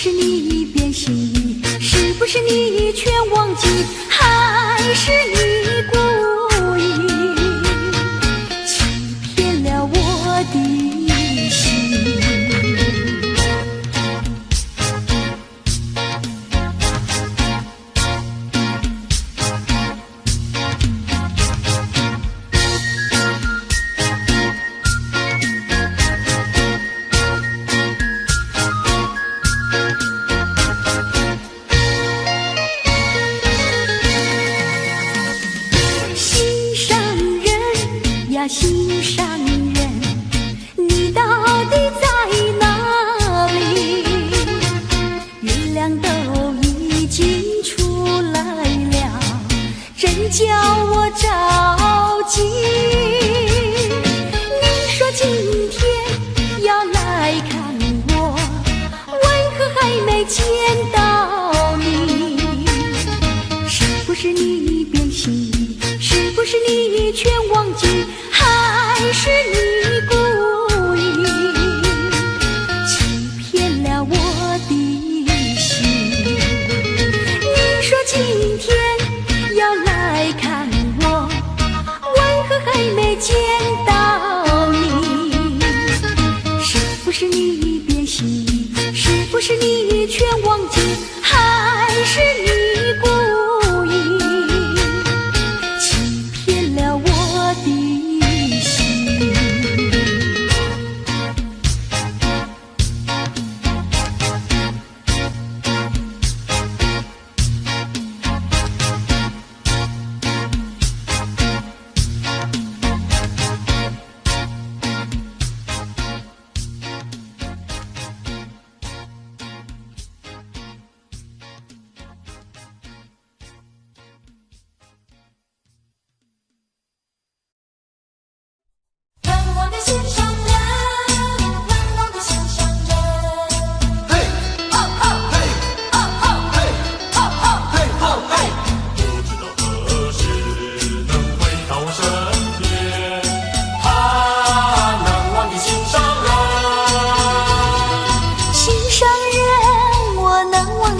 是你变心意？是不是你全忘记？还是你故意欺骗了我的心？心上人，你到底在哪里？月亮都已经出来了，真叫我着急。你说今天要来看我，为何还没见到你？是不是你变心意？是不是你全忘记？还是你故意欺骗了我的心？你说今天要来看我，为何还没见到你？是不是你变心意？是不是你全忘记？还是你故意欺骗了我的心？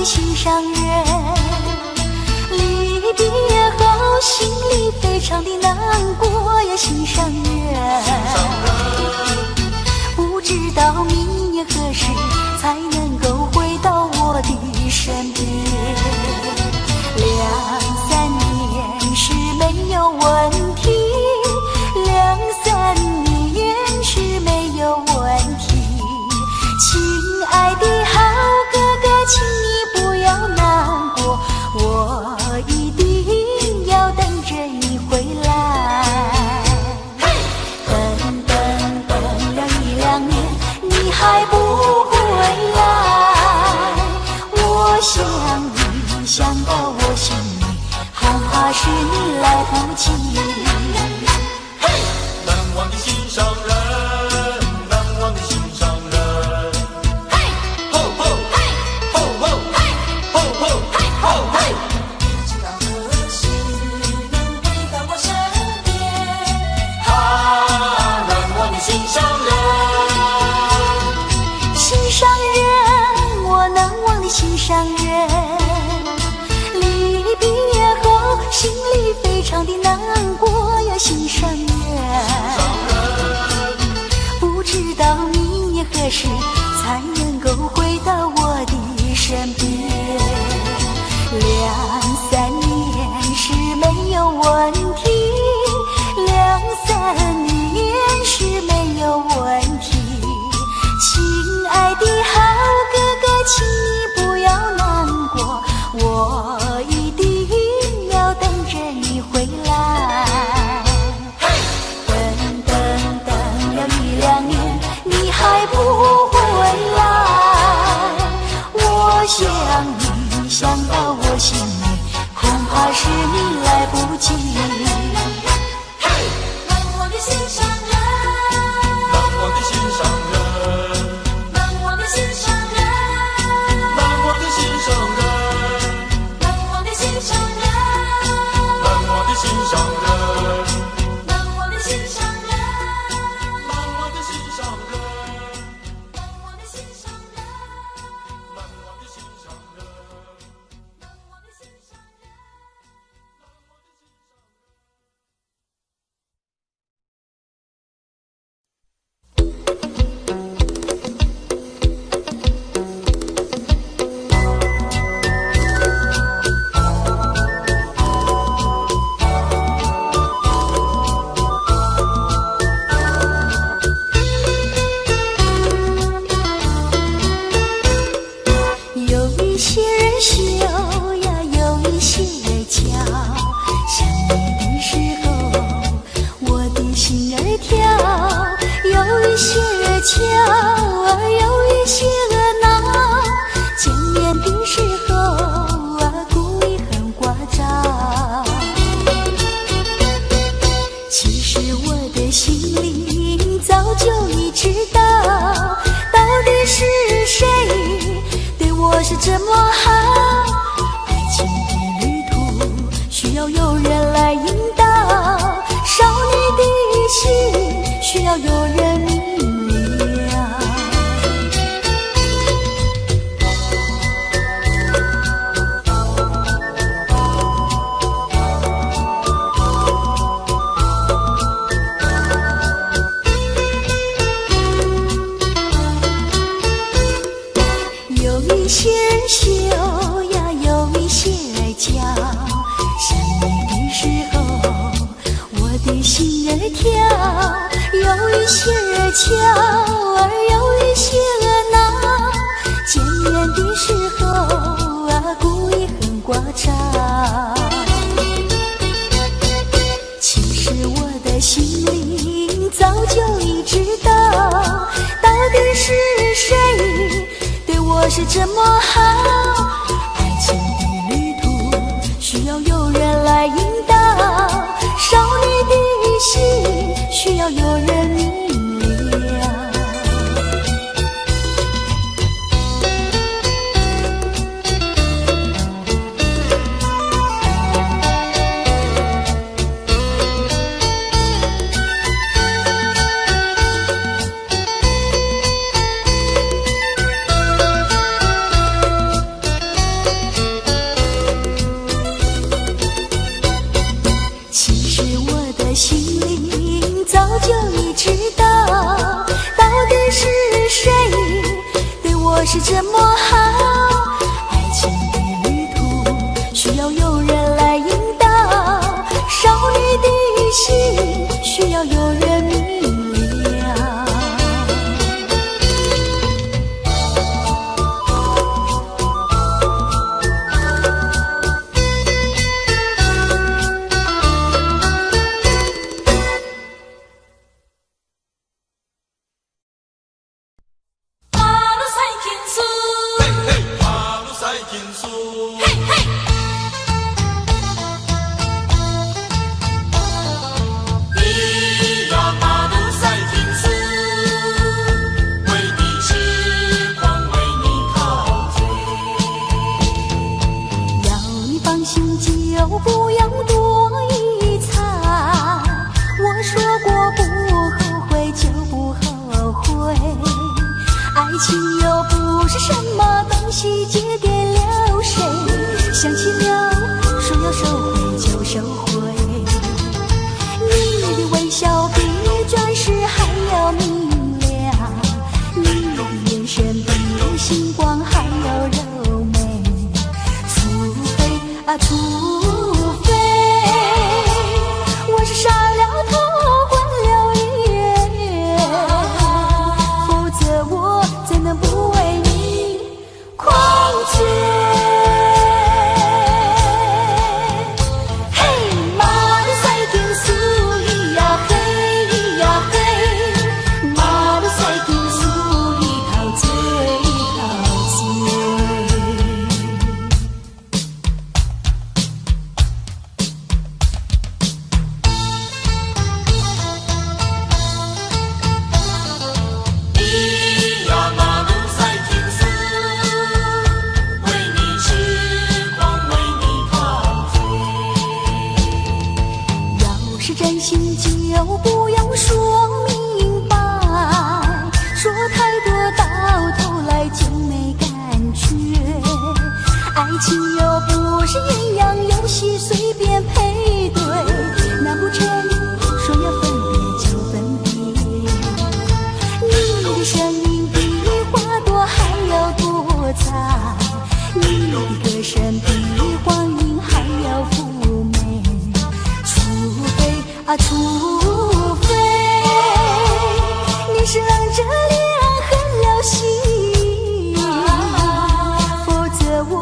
心上人，离别后心里非常的难过呀，心上人，不知道明年何时才能够回到我的身边。2-3年是没有问题，2-3年是没有问题。亲爱的好哥哥，请你不要难过，我一定要等着你回来。等了1-2年，你还不回来，我想你想到我心里，恐怕是你来不及。难忘的心上人，难忘的心上人。心上人，离别后心里非常的难过呀，心上人，不知道明年何时才能够回到我的身边。2-3年是没有问题，2-3年是没有问题。亲爱的好哥哥，请你不要难过，我一定要等着你回来。等了1-2年，你还不回来，我想你想到我心里，恐怕是你来不及。难忘的心上人，难忘的心上人。难忘的些人羞呀，有一些人娇。想你的时候，我的心儿跳。有一些人俏，有一些人闹。见面的时候故意很聒噪。其实我的心里早就已知道，到底是谁对我是这么好。爱情的旅途需要有人来引导，少女的心需要有人明了。有一些人羞呀，有一些人娇。想你的时候，我的心儿跳。有一些人俏，有一些人闹。见面的时候故意很聒噪。其实我的心里早就已知道，到底是谁对我是这么好。爱情的旅途需要有人来引导，少女的心需要有人明了。其实我的心里早就已知道，到底是谁对我是这么好。爱情的旅途需要有人来引导，少女的心需要有人明了。不要多一餐，我说过不后悔就不后悔。爱情又不是什么东西借给了谁，想起了说要收回就收回。你的微笑比钻石还要明亮，你的眼神比星光还要柔美。除非除非我是杀了头换了缘，否则我怎能不为你狂醉。嘿，马路赛天苏咿呀嘿咿呀嘿，马路赛天苏咿陶醉陶醉。真心就不要说明白，说太多到头来就没感觉。爱情又不是鸳鸯游戏随便配对，难不成说要分别就分别？你的声音比花朵还要多彩，你的歌声比黄莺还要妩媚。除非你是冷着脸狠了心，否则我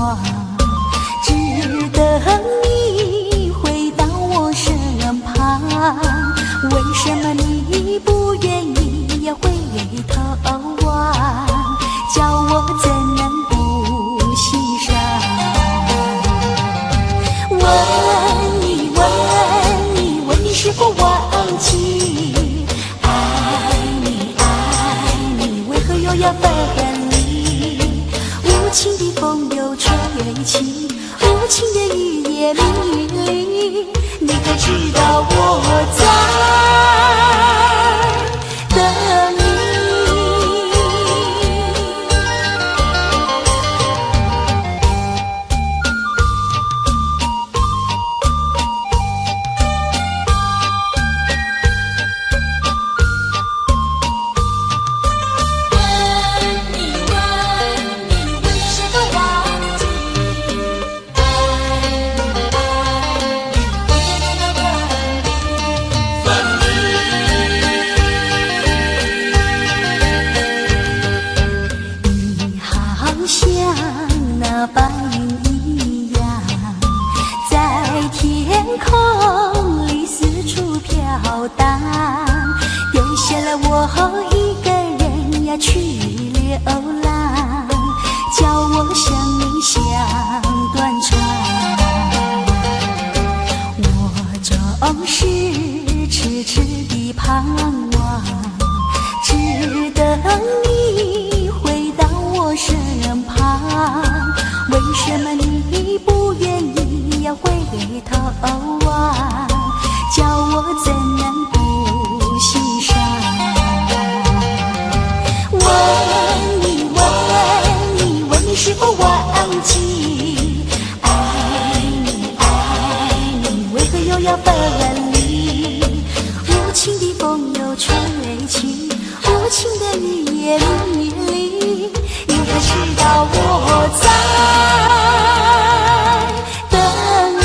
望，只等你回到我身旁。为什么你不愿意要回头望？叫我怎能不心伤？问你，问你，问你是否忘记？爱你，爱你，为何又要分离？无情的风又吹起，无情的雨也迷离。你可知道我在等你？白云一样，在天空里四处飘荡，丢下了我一个人呀去流浪，叫我想你想断肠。我总是痴痴地盼望，只等你回到我身旁。为什么你不愿意要回头望？叫我怎能不心伤？问你，问你，问你是否忘记？爱你，爱你，为何又要分离？无情的风又吹起，无情的雨也迷离。你可知道我在等你？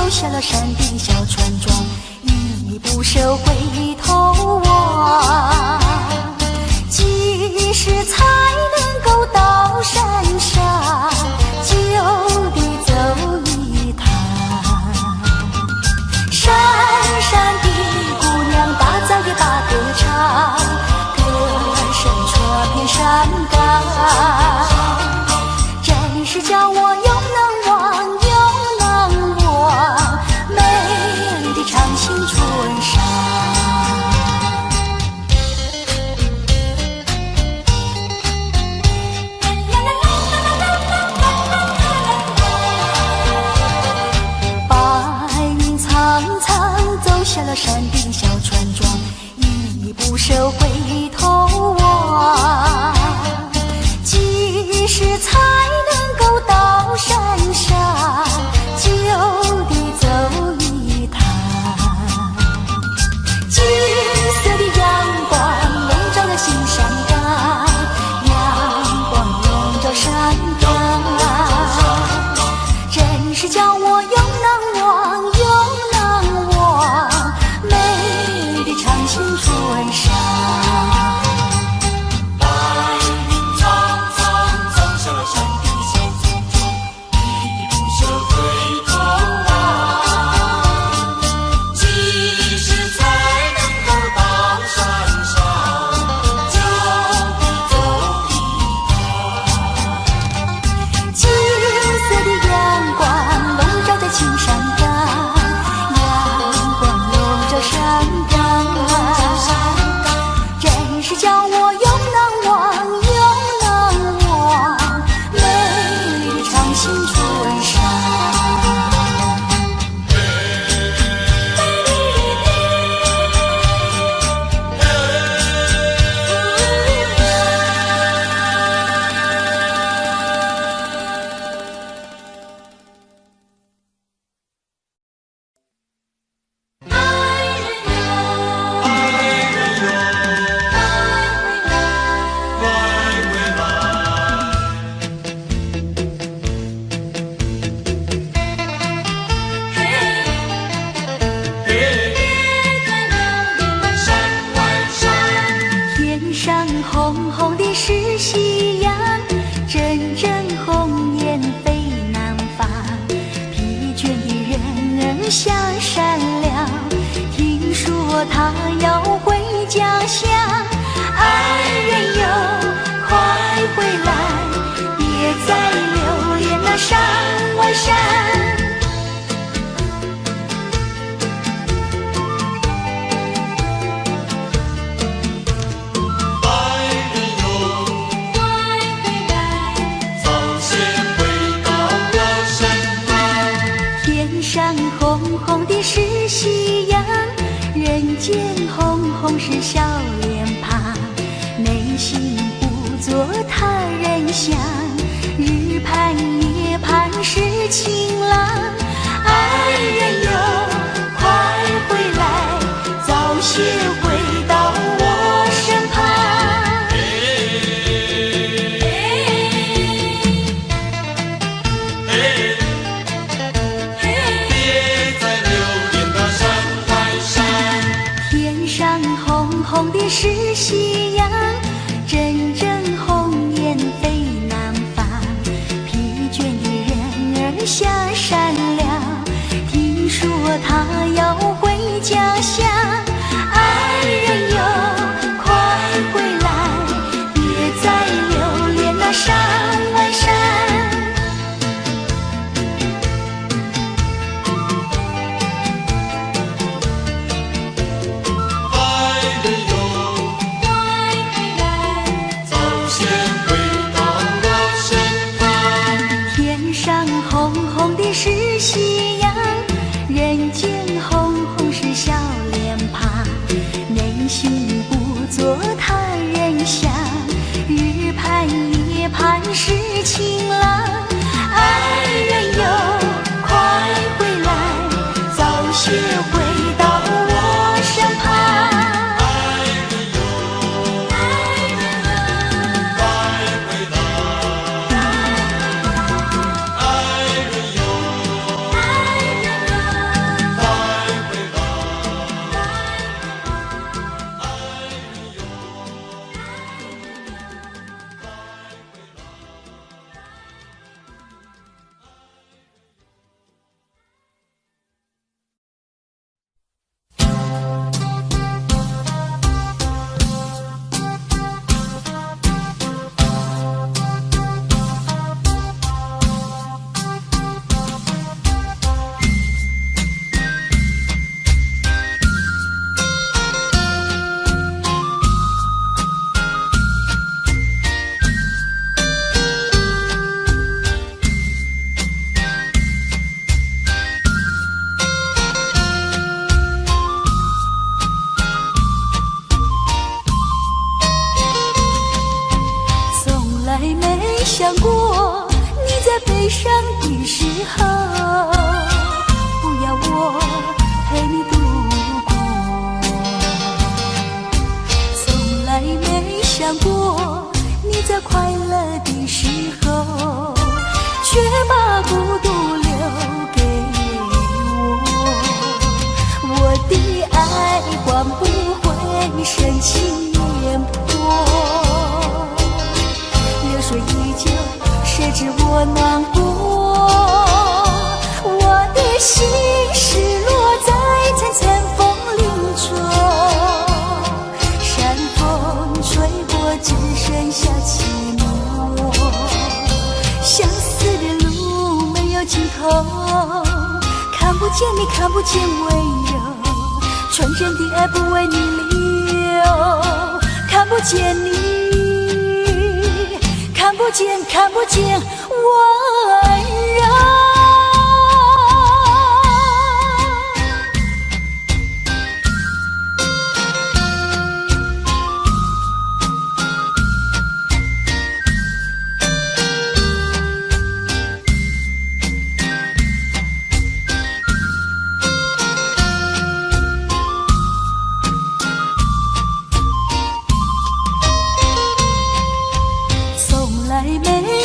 下了山顶小村庄，一不舍回头望，几时才能够到山上，就地走一趟。山上的姑娘大早也把歌唱，歌声传遍山岗，真是叫我又能忘又能忘，美的长青春上。白云苍苍走下了山顶小村庄，一不舍回头望，几时才能够到山上，就地走一趟。金色的阳光笼罩了新山岗，阳光笼罩山岗，真是叫我又能忘又能忘，美的长青春上。笼山外山。红红的是夕阳，人间红红是笑脸庞。内心不做他人想，日盼夜盼是情郎。爱人哟，快回来，早些回到我身旁。红的是夕阳，阵阵红雁飞南方。疲倦的人儿下山了，听说他要回家乡。爱人哟，快回来，别再留恋那山外山。红红的是夕阳，人间红红是笑脸庞。内心不做他人想，日盼夜盼是情郎。爱人哟，快回来，早些回到我身旁。想过你在悲伤的时候，不要我陪你度过。从来没想过你在快乐的时候，却把孤独留给我。我的爱换不回深情眼波，热水依旧，谁知我难过？我的心失落在层层风林中，山风吹过，只剩下寂寞。相思的路没有尽头，看不见你，看不见温柔，纯真的爱不为你留，看不见你。看不见，看不见温柔。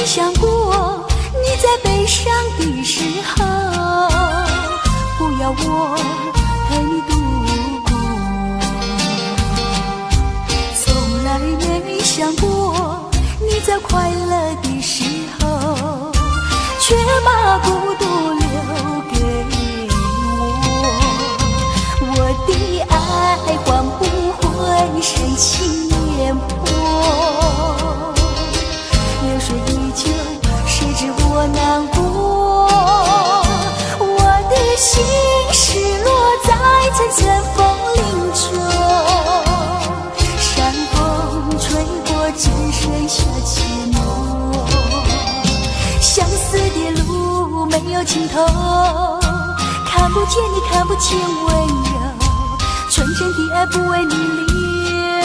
想过你在悲伤的尽头，看不见你，看不见温柔，纯真的爱不为你留，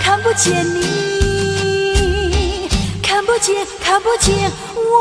看不见你，看不见，看不见温柔。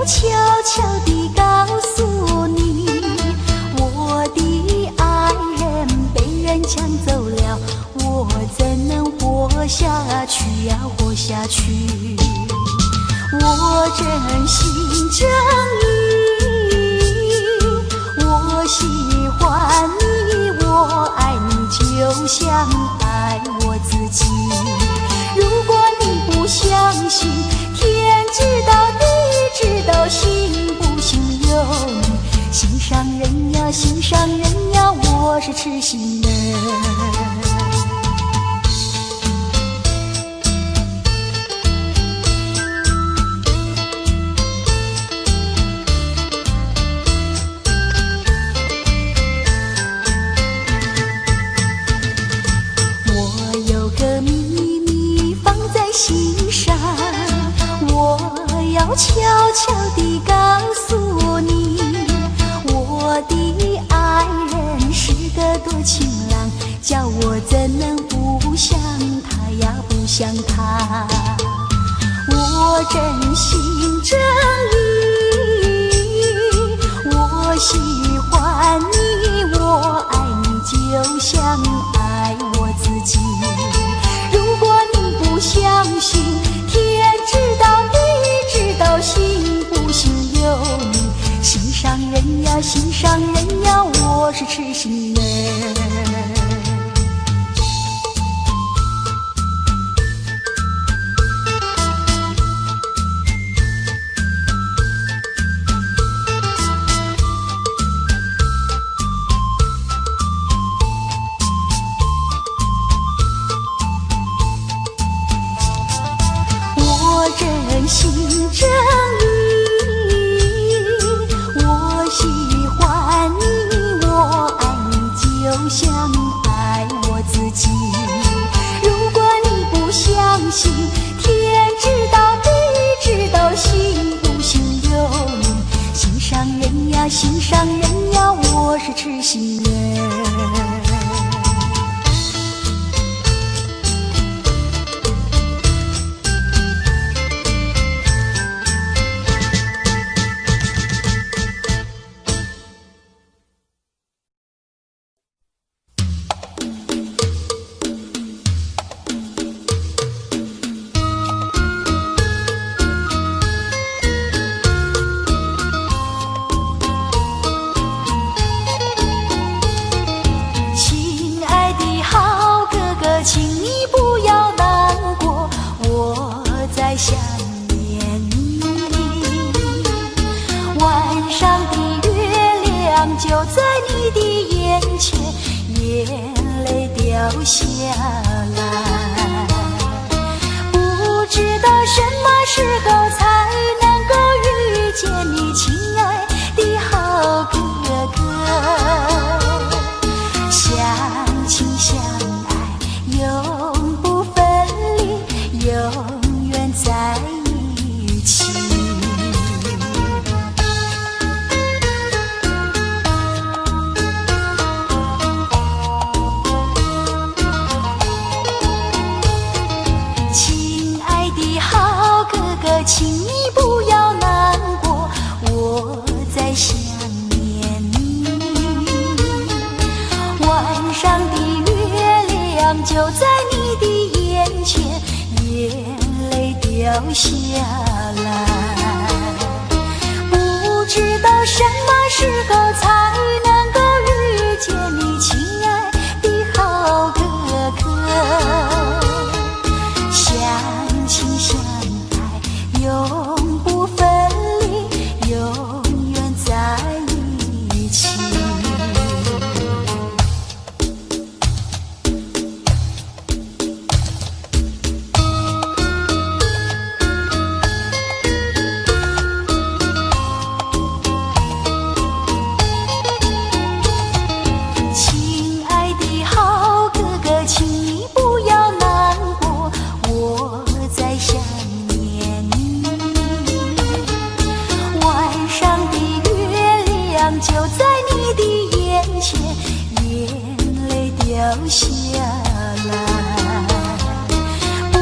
悄悄地告诉你，我的爱人被人抢走了，我怎能活下去呀，活下去？我真心真意，我喜欢你，我爱你，就像爱我自己。如果你不相信，天知道地知道，信不信由你。心上人呀，心上人呀，我是痴心人。悄悄地告诉你，我的爱人是个多情郎，叫我怎能不想他呀，不想他？我真心真意，我喜欢你，我爱你，就像爱我自己。如果你不相信，天知道地知道，信不信由你。心上人呀，心上人呀，我是痴心人。我真心真意，我喜欢你，我爱你，就像爱我自己。如果你不相信，天知道地知道，信不信由你。心上人呀，心上人呀，我是痴心人。请你不要难过，我在想念你。晚上的月亮就在你的眼前，眼泪掉下来。不知道什么时候才能够遇见你，亲爱的好哥哥。相亲相永不分离，永远在一起。就在你的眼前，眼泪掉下来。不知道什么时候才能够遇见你，亲爱的好哥哥。相亲相爱，永不分离，永远在一起。亲爱的好哥哥，请你不要难过，我在想念你。晚上的月亮就在你的眼前，眼泪掉下来。不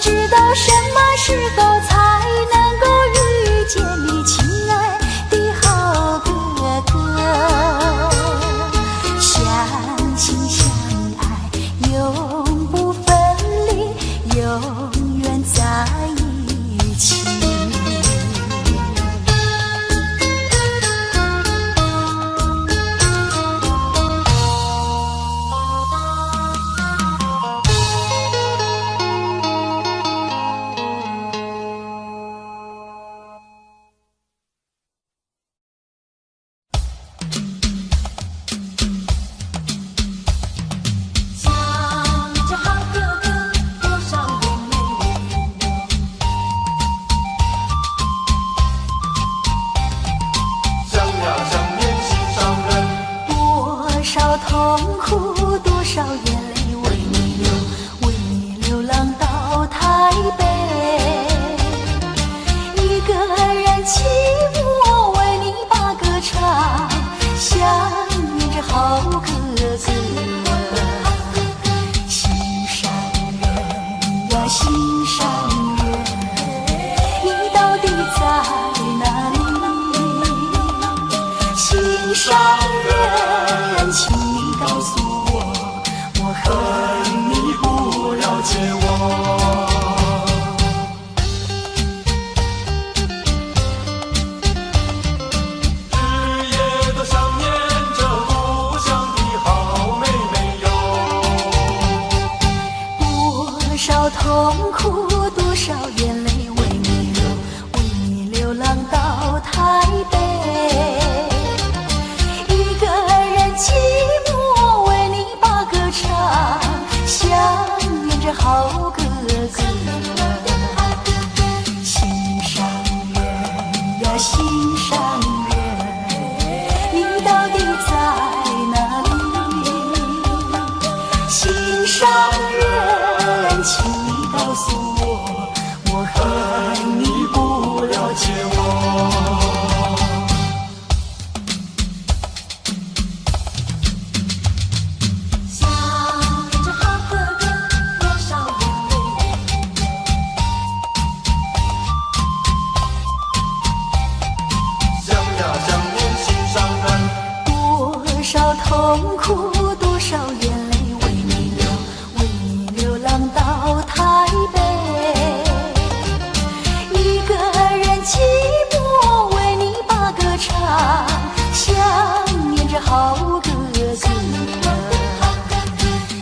知道什么时候才能够遇见你，亲爱的好哥哥。相亲相爱，永不分离，永远在一起。想着好哥哥，多少眼泪为你流。想呀想念心上人，多少痛苦，多少眼泪为你流，为你流浪到台北。一个人寂寞，为你把歌唱，想念着好哥哥。心上人呀，心上人，你到底在哪里？心上人，请你告诉我，我恨你不了解我。日夜都想念着故乡的好妹妹哟。多少痛苦，多少眼泪为你流，为你流浪到台北。一个人寂寞，为你把歌唱，想念着好哥哥。心上人呀，心上人，你到底在哪里？心上人，请你告诉我，我恨你不了解我。想着好哥哥，多少眼泪为你流。想呀想念心上人，多少痛苦，多少眼泪为你流，为你流浪到台北。一个人寂寞，为你把歌唱，想念着好哥哥。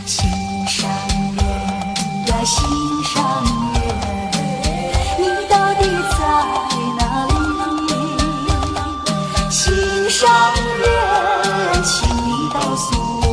心上人呀，心上人，你到底在哪里？心上人，请你告诉我，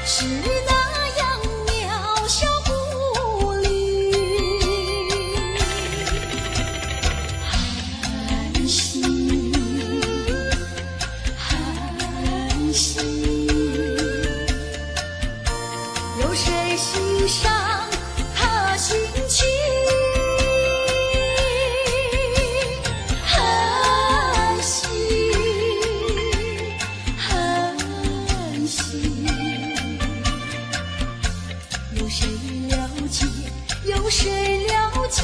是那样渺小无力。寒心，寒心，有谁欣赏他心情？寒心，寒心，有谁了解？有谁了解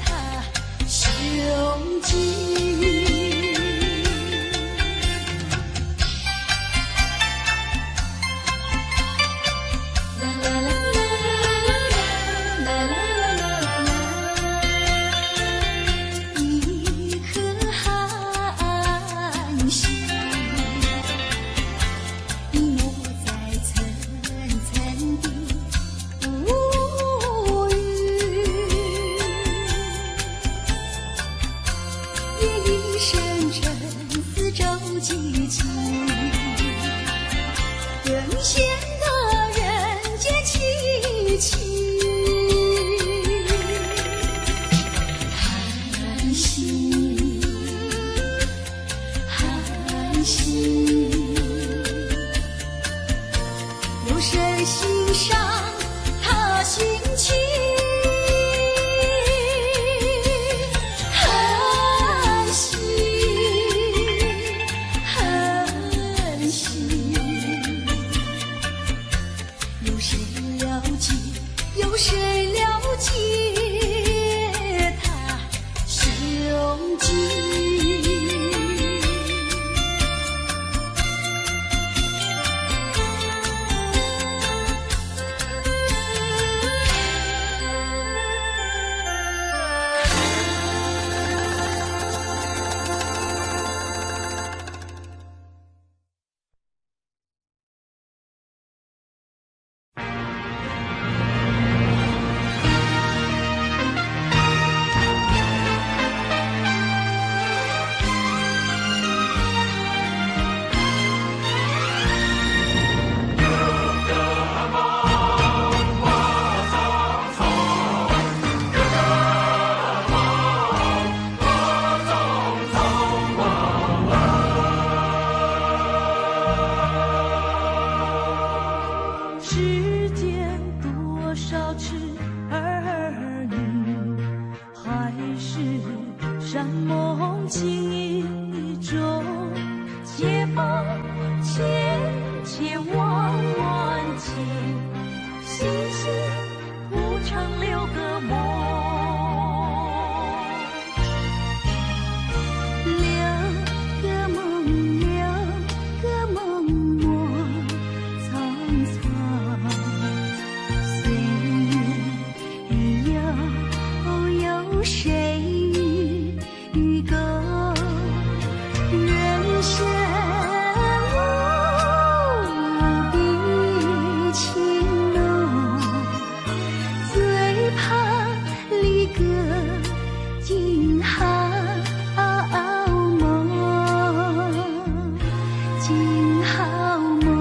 他胸襟？一颗寒心，隐没在层层的乌云，夜已深沉似舟激情，更显得人间凄凄。寒心，寒心，有谁欣赏他心情？寒心，寒心，有谁了解？有谁了解他胸襟？世间多少痴儿女，还是山盟情意中，且放千千万万情，星星不常留个梦。两个梦，两个梦我苍苍，岁月有谁与共？人生无比情浓，最怕离歌惊寒。今好梦，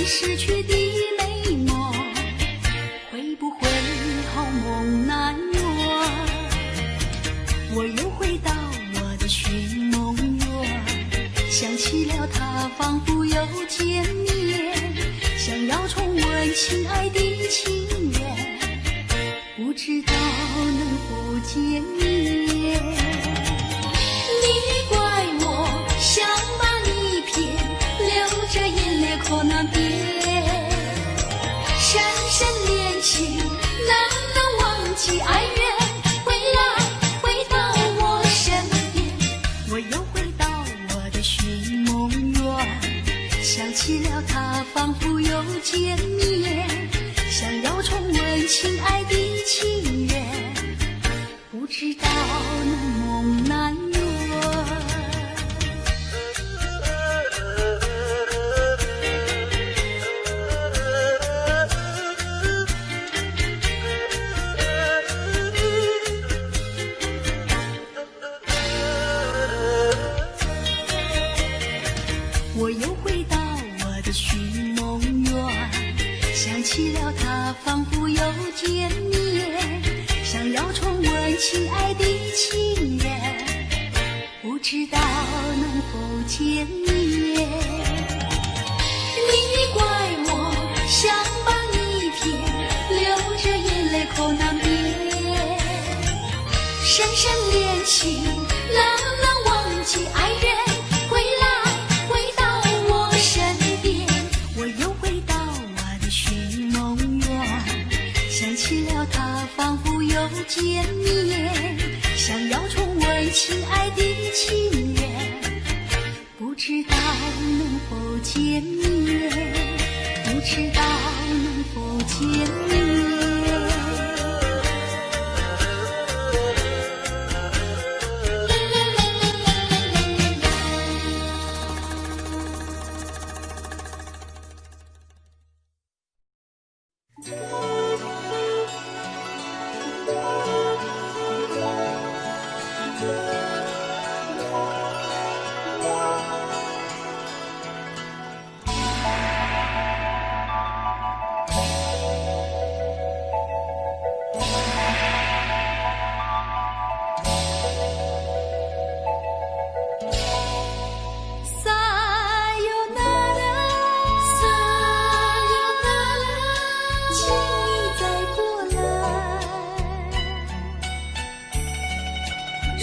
会失去的美梦，会不会好梦难圆？我又回到我的寻梦园，想起了他，仿佛又见面，想要重温亲爱的情缘，不知道能否见面。你怪我想把你骗，流着眼泪口难辨，深深恋情难能忘记爱缘，回来回到我身边。我又回到我的寻梦园，想起了他，仿佛又见面，想要重温亲爱的情缘，不知道能梦难圆。我又回到我的寻梦园，想起了他，仿佛又见面，想要重温亲爱的情缘，不知道能否见面。你怪我想把你骗，流着眼泪口难辨，深深恋情难能忘记爱缘，回来回到我身边。我又回到我的寻梦园，想起了他，仿佛又见面，想要重温亲爱的情缘，不知道能否见面，不知道能否见面。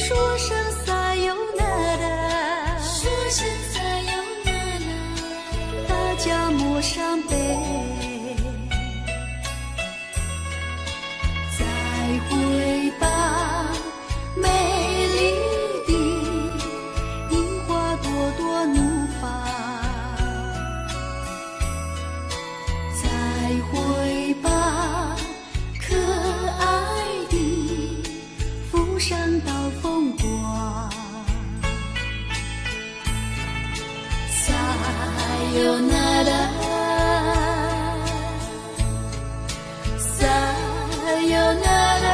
说声撒由那拉，说声撒由那拉，大家莫伤悲。再会吧，美丽的樱花朵朵怒放。再会吧，可爱的浮上岛风光。撒由那拉，撒由那拉。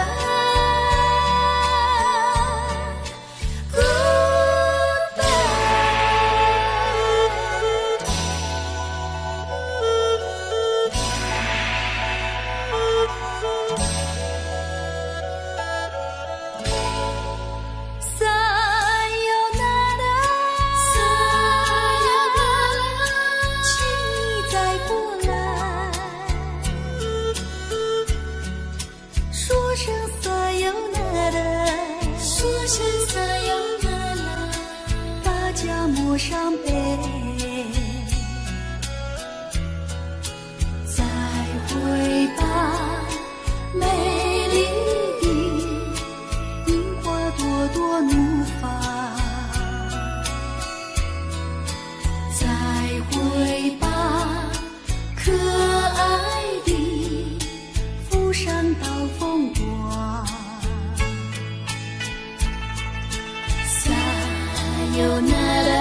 莫伤悲，再会吧，美丽的樱花朵朵怒放。再会吧，可爱的浮上岛风光。撒由那拉。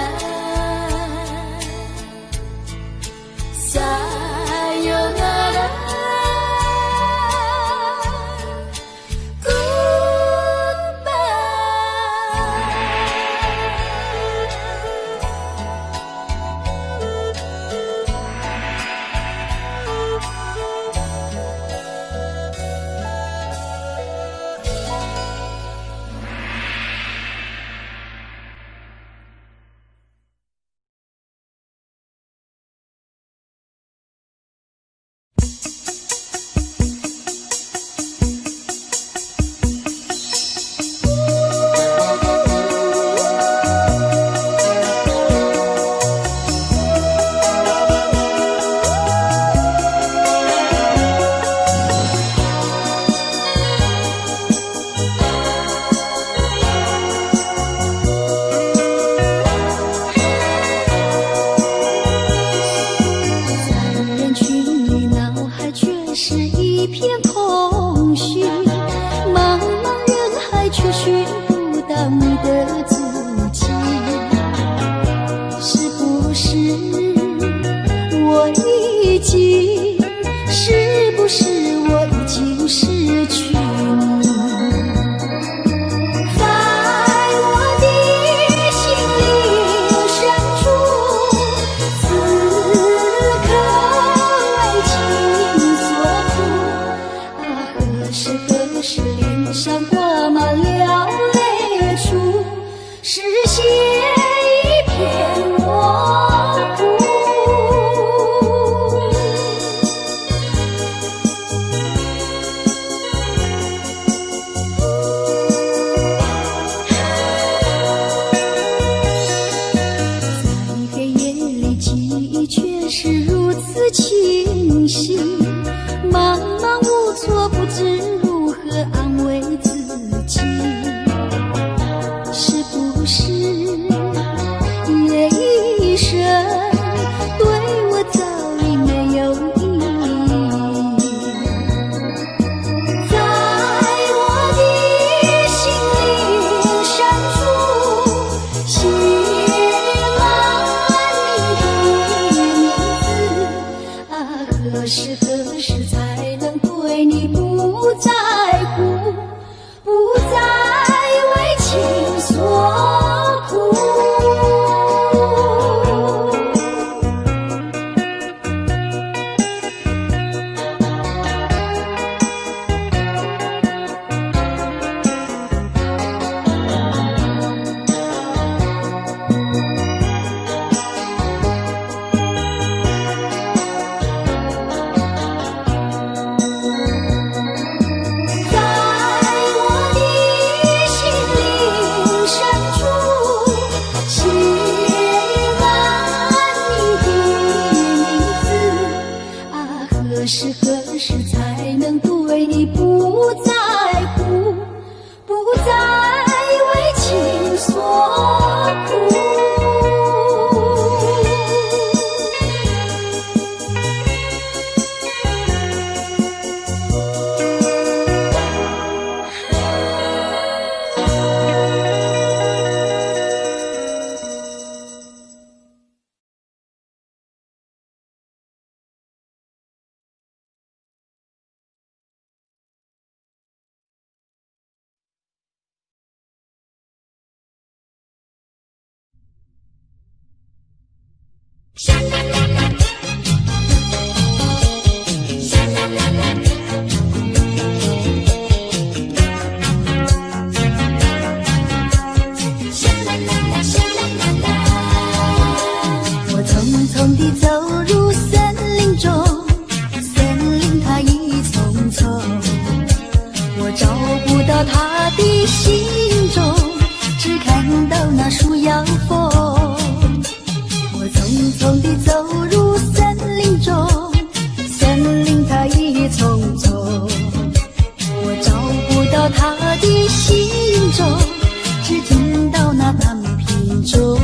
视线一片模糊。在黑夜里，记忆却是如此清晰，茫茫无措，不知如何安慰自己。是不是夜一生对我早已没有意义？在我的心灵深处，写满你的名字啊，何时何时才能对你不在乎，不再为情所苦？何时何时才能对你不在乎，不再为情所苦？我匆匆地走入森林中，森林它一丛丛，我找不到它的行踪，只看到那树摇风。我匆匆地走入森林中，森林它一丛丛，我找不到它的行踪，只听到那南屏钟。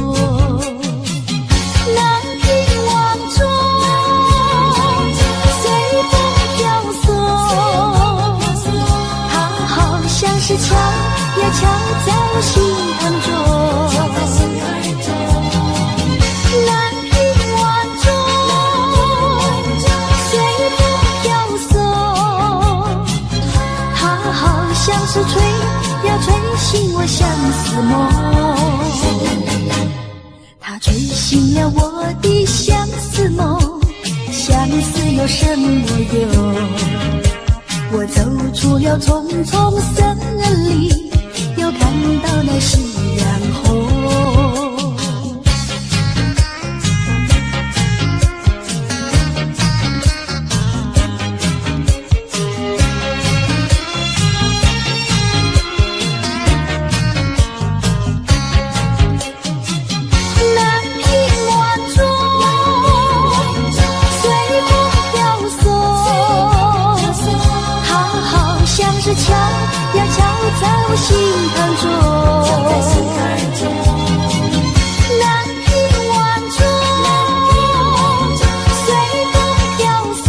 南屏望中，随风飘送，它好像是敲呀敲在我心坎中。南屏望中，随风飘送，它好像是吹呀吹醒我相思梦。它吹醒了我的相思梦，相思有什么用？我走出了丛丛森林，又看到了夕阳红。敲呀敲在我心坎中，南屏望中，随风飘送，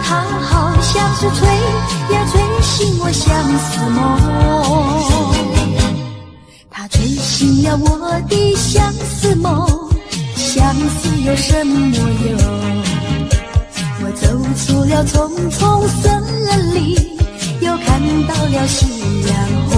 它好像是吹呀吹醒我相思梦。它吹醒了我的相思梦，相思有什么用？我走出了丛丛森林，又看到了夕阳红。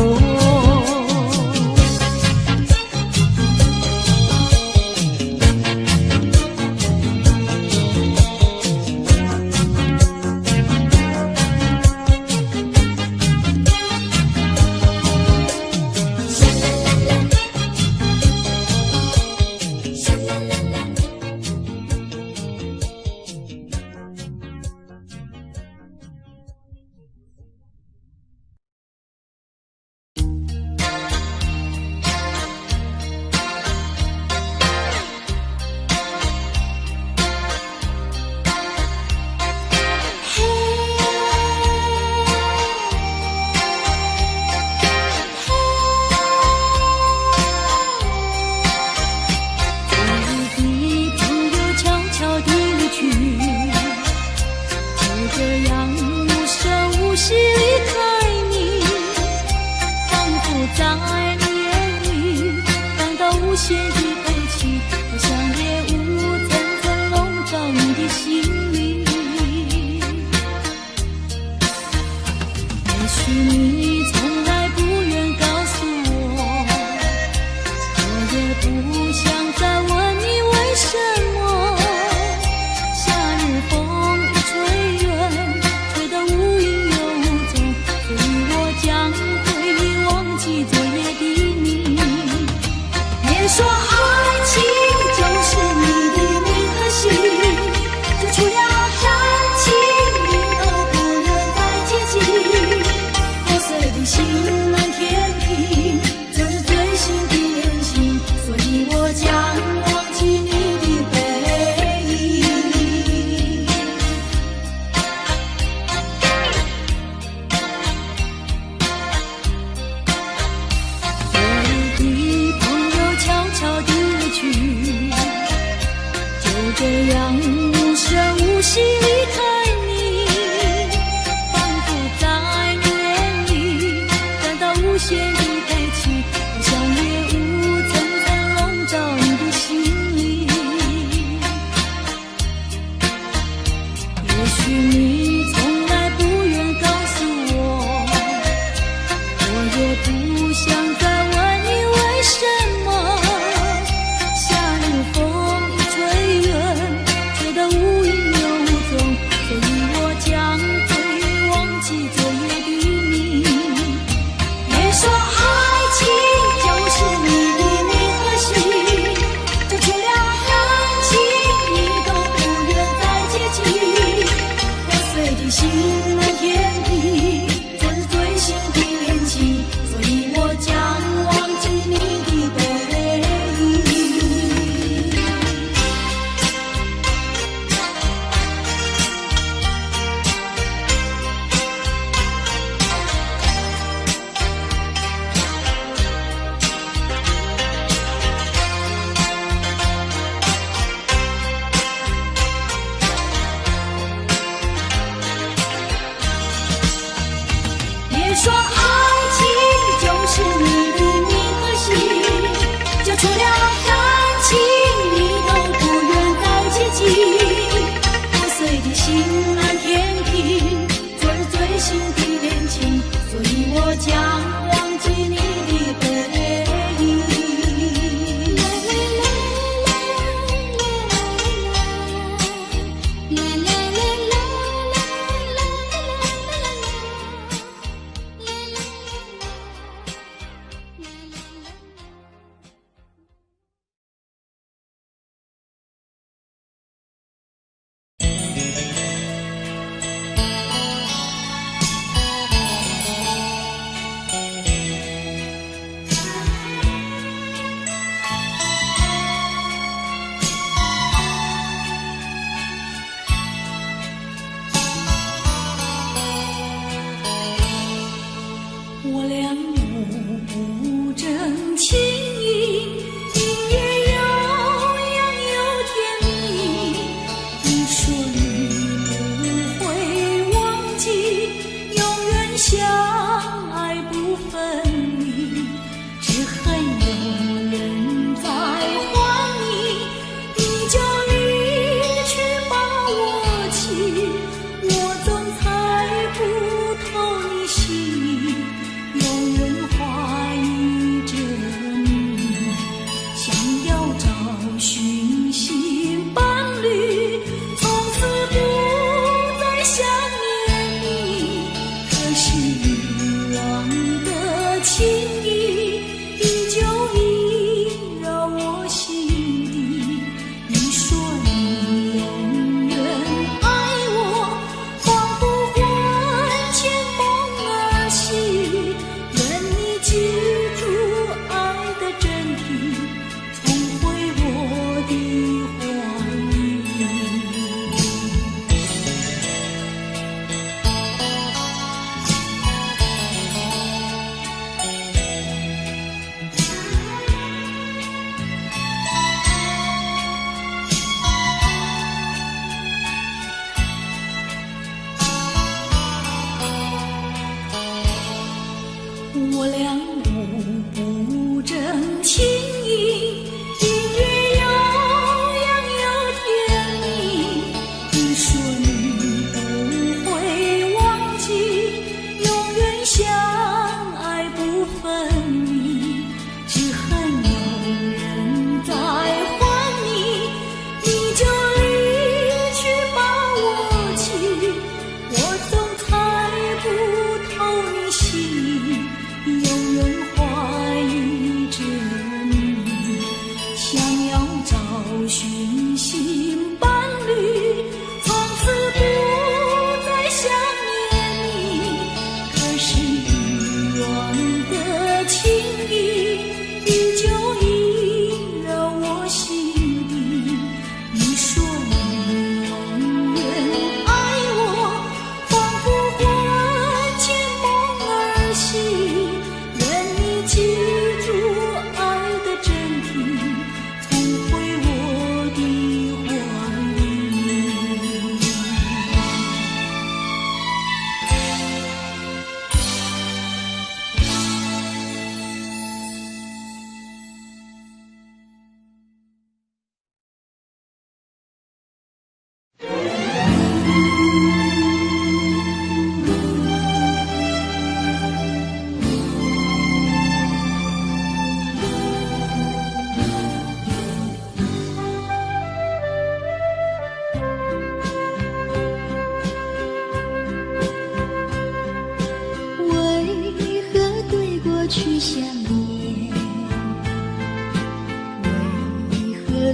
这样无声无息离开你，仿佛在年里感到无限的悲戚，好像烈雾层层笼罩你的心里。也许你从来不愿告诉我，我也不想再问你为什么。夏日风一吹远，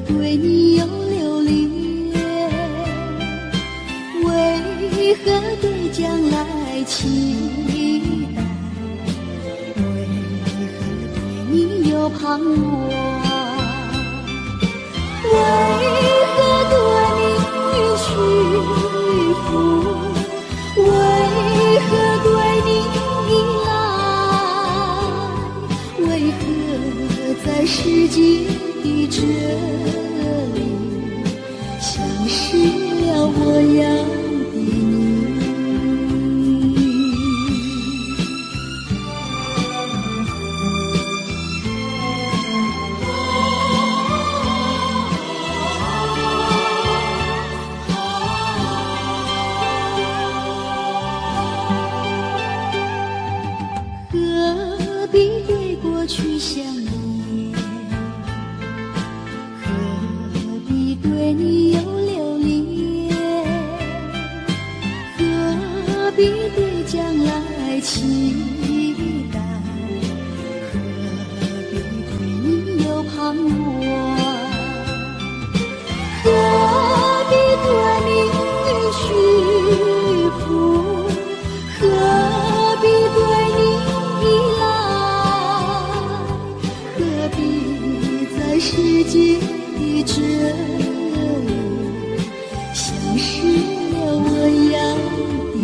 对你有留恋？为何对将来期待？为何对你有盼望？为何对你屈服？为何对你依赖？为何在世界的这里消失了我要的你？何必对过去想念？何必对你有留恋？何必对将来期待？何必对你有盼望？何必对你屈服？何必对你依赖？何必在世界的这里消失了我要的你？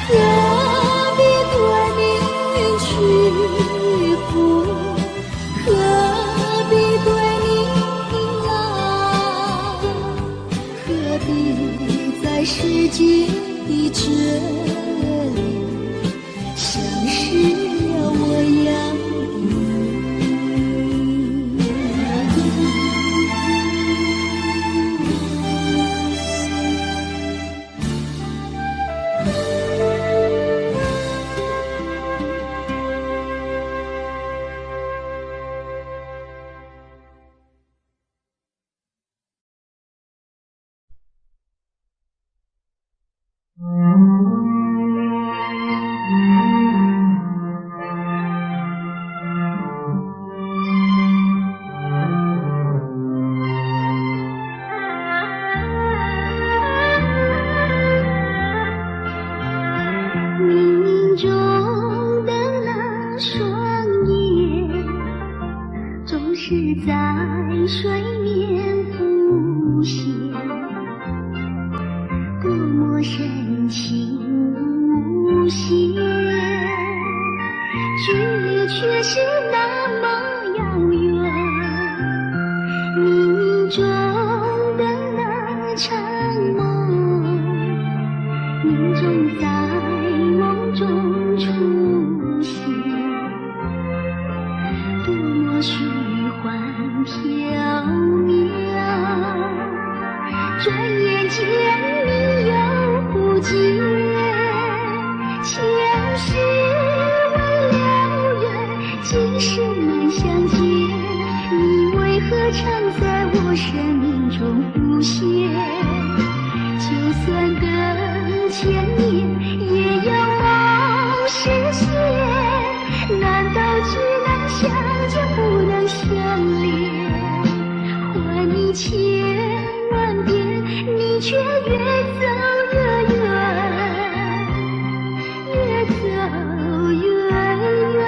何必对你屈服？何必对你依赖？何必在世界的这里消失了我要的冥中的那双眼，总是在水面浮现，多么深情无限，距离却是那么遥远。冥中的那场梦，命中在梦中出现，多么虚幻缥缈，转眼间你又不见。前世未了缘，今生难相见，你为何常在我生命中浮现？就算等千年，也要梦实现。难道只能相见不能相恋？还你千万遍，你却越走越远，越走越远。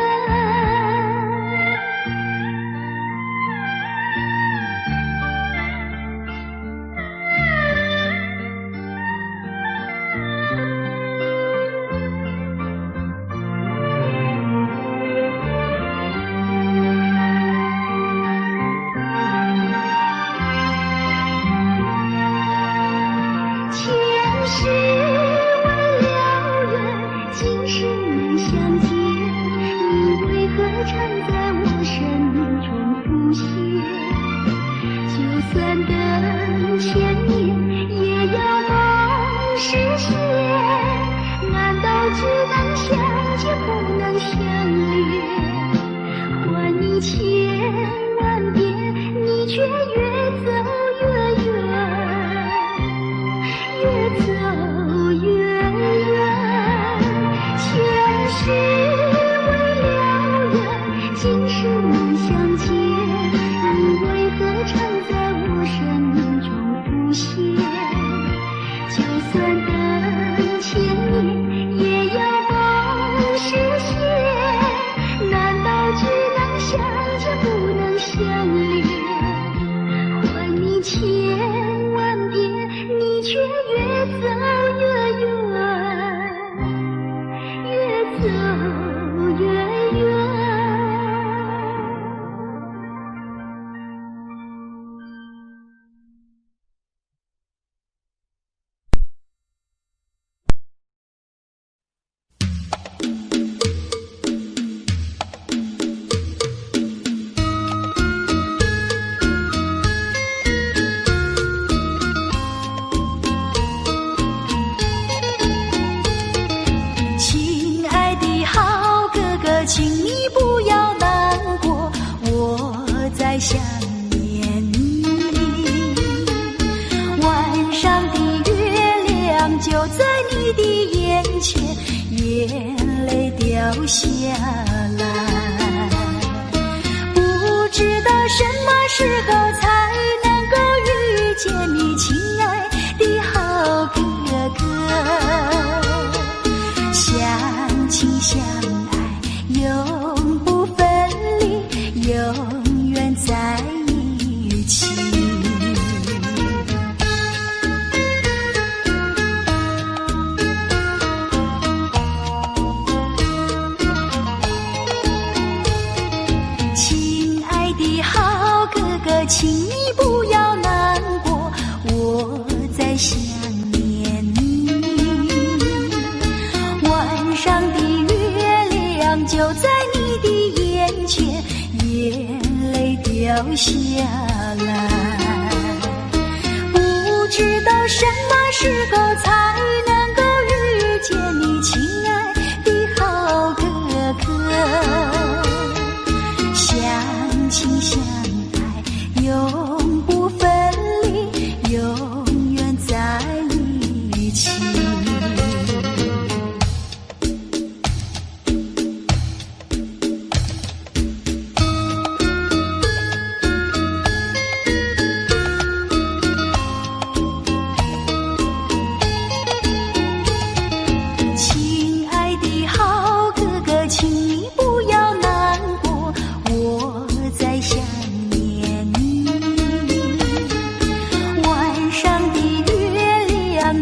越走越远，越走越远。请你不要难过，我在想念你。晚上的月亮就在你的眼前，眼泪掉下来。不知道什么时候才能够遇见你，亲爱的好哥哥。相亲相永不分离，永远在一起。亲爱的好哥哥，请你不要难过，我在想念你。晚上的就在你的眼前，眼泪掉下来。不知道什么时候才能够遇见你，亲爱的好哥哥。相亲相爱，永不分离，永远在一起。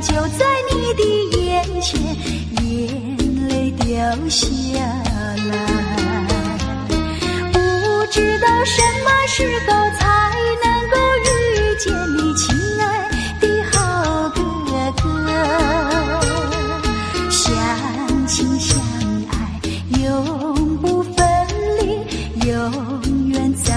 就在你的眼前，眼泪掉下来。不知道什么时候才能够遇见你，亲爱的好哥哥。相亲相爱，永不分离，永远在